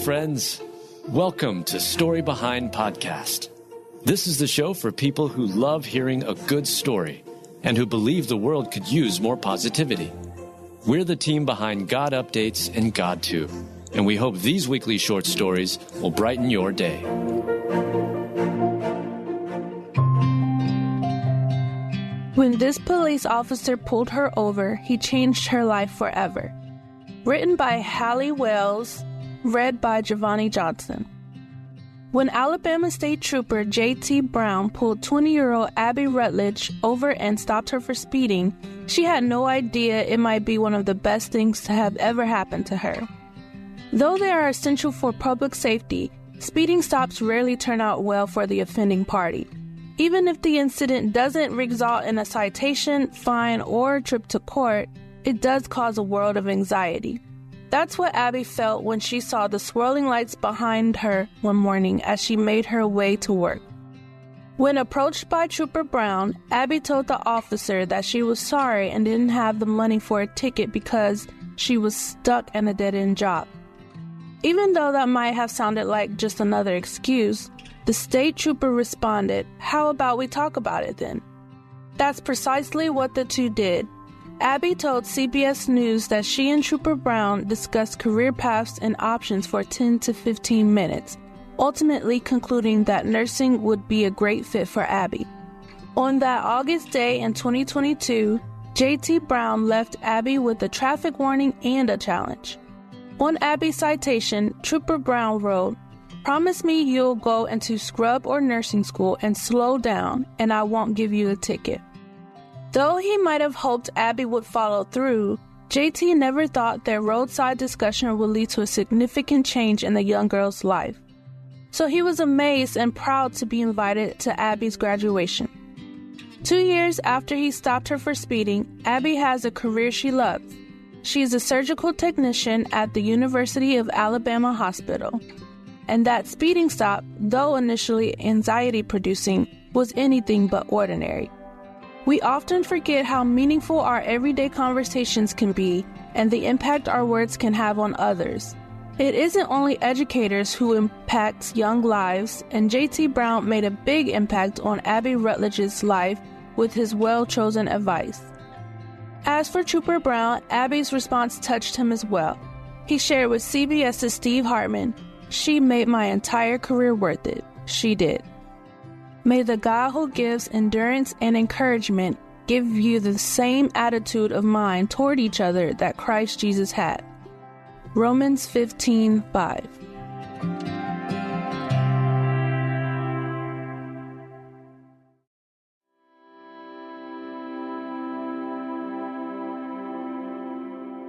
friends. Welcome to Story Behind Podcast. This is the show for people who love hearing a good story and who believe the world could use more positivity. We're the team behind GodUpdates and GodTube, and we hope these weekly short stories will brighten your day. When this police officer pulled her over, he changed her life forever. Written by Hallie Wells, read by Giovanni Johnson. When Alabama State Trooper J.T. Brown pulled 20-year-old Abbie Rutledge over and stopped her for speeding, she had no idea it might be one of the best things to have ever happened to her. Though they are essential for public safety, speeding stops rarely turn out well for the offending party. Even if the incident doesn't result in a citation, fine, or a trip to court, it does cause a world of anxiety. That's what Abbie felt when she saw the swirling lights behind her one morning as she made her way to work. When approached by Trooper Brown, Abbie told the officer that she was sorry and didn't have the money for a ticket because she was stuck in a dead-end job. Even though that might have sounded like just another excuse, the state trooper responded, "How about we talk about it then?" That's precisely what the two did. Abbie told CBS News that she and Trooper Brown discussed career paths and options for 10 to 15 minutes, ultimately concluding that nursing would be a great fit for Abbie. On that August day in 2022, J.T. Brown left Abbie with a traffic warning and a challenge. On Abbie's citation, Trooper Brown wrote, "Promise me you'll go into scrub or nursing school and slow down, and I won't give you a ticket." Though he might have hoped Abbie would follow through, J.T. never thought their roadside discussion would lead to a significant change in the young girl's life. So he was amazed and proud to be invited to Abbie's graduation. 2 years after he stopped her for speeding, Abbie has a career she loves. She is a surgical technician at the University of Alabama Hospital. And that speeding stop, though initially anxiety-producing, was anything but ordinary. We often forget how meaningful our everyday conversations can be and the impact our words can have on others. It isn't only educators who impact young lives, and J.T. Brown made a big impact on Abbie Rutledge's life with his well-chosen advice. As for Trooper Brown, Abbie's response touched him as well. He shared with CBS's Steve Hartman, "She made my entire career worth it. She did." May the God who gives endurance and encouragement give you the same attitude of mind toward each other that Christ Jesus had. Romans 15:5.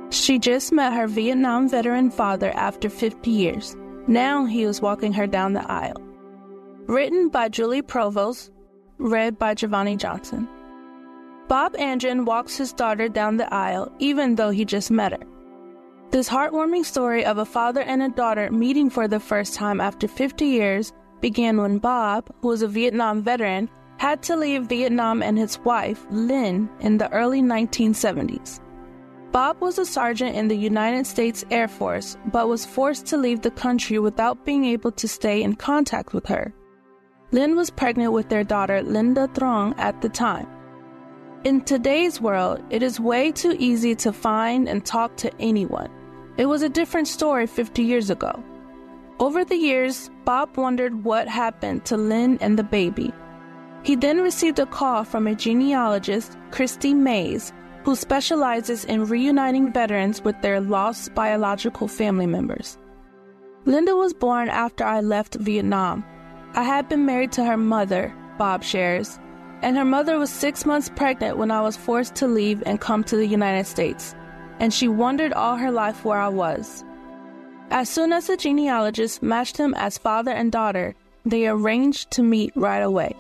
She just met her Vietnam veteran father after 50 years. Now he was walking her down the aisle. Written by Julie Provost, read by Giovanni Johnson. Bob Andron walks his daughter down the aisle even though he just met her. This heartwarming story of a father and a daughter meeting for the first time after 50 years began when Bob, who was a Vietnam veteran, had to leave Vietnam and his wife, Lynn, in the early 1970s. Bob was a sergeant in the United States Air Force, but was forced to leave the country without being able to stay in contact with her. Lynn was pregnant with their daughter, Linda Trong, at the time. In today's world, it is way too easy to find and talk to anyone. It was a different story 50 years ago. Over the years, Bob wondered what happened to Lynn and the baby. He then received a call from a genealogist, Christy Mays, who specializes in reuniting veterans with their lost biological family members. Linda was born after I left Vietnam. I had been married to her mother, Bob shares, and her mother was 6 months pregnant when I was forced to leave and come to the United States, and she wondered all her life where I was. As soon as the genealogist matched them as father and daughter, they arranged to meet right away.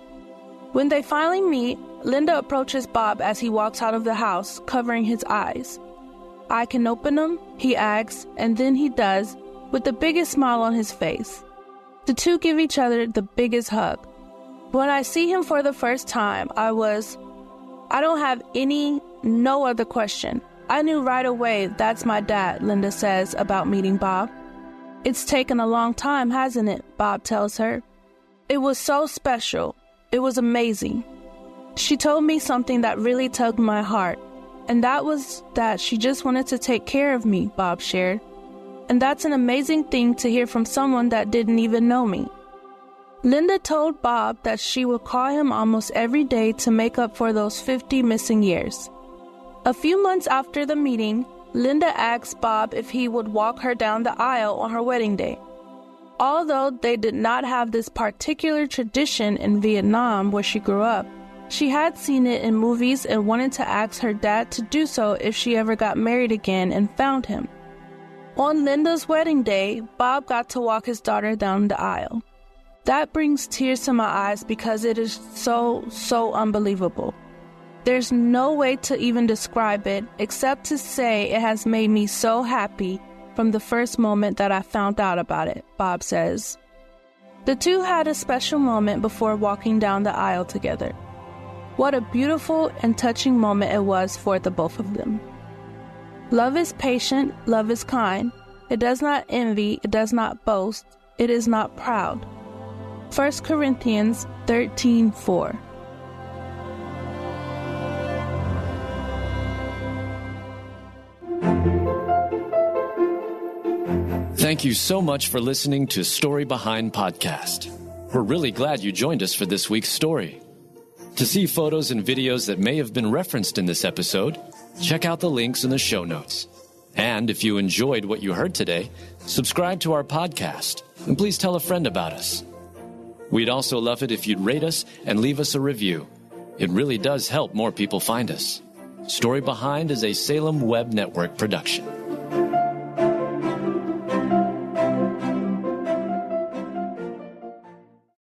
When they finally meet, Linda approaches Bob as he walks out of the house, covering his eyes. "I can open them?" he asks, and then he does, with the biggest smile on his face. The two give each other the biggest hug. When I see him for the first time, I don't have no other question. I knew right away that's my dad, Linda says about meeting Bob. It's taken a long time, hasn't it? Bob tells her. It was so special. It was amazing. She told me something that really tugged my heart, and that was that she just wanted to take care of me, Bob shared. And that's an amazing thing to hear from someone that didn't even know me. Linda told Bob that she would call him almost every day to make up for those 50 missing years. A few months after the meeting, Linda asked Bob if he would walk her down the aisle on her wedding day. Although they did not have this particular tradition in Vietnam where she grew up, she had seen it in movies and wanted to ask her dad to do so if she ever got married again and found him. On Linda's wedding day, Bob got to walk his daughter down the aisle. That brings tears to my eyes because it is so unbelievable. There's no way to even describe it except to say it has made me so happy from the first moment that I found out about it, Bob says. The two had a special moment before walking down the aisle together. What a beautiful and touching moment it was for the both of them. Love is patient, love is kind. It does not envy, it does not boast, it is not proud. 1 Corinthians 13:4. Thank you so much for listening to Story Behind Podcast. We're really glad you joined us for this week's story. To see photos and videos that may have been referenced in this episode, check out the links in the show notes. And if you enjoyed what you heard today, subscribe to our podcast, and please tell a friend about us. We'd also love it if you'd rate us and leave us a review. It really does help more people find us. Story Behind is a Salem Web Network production.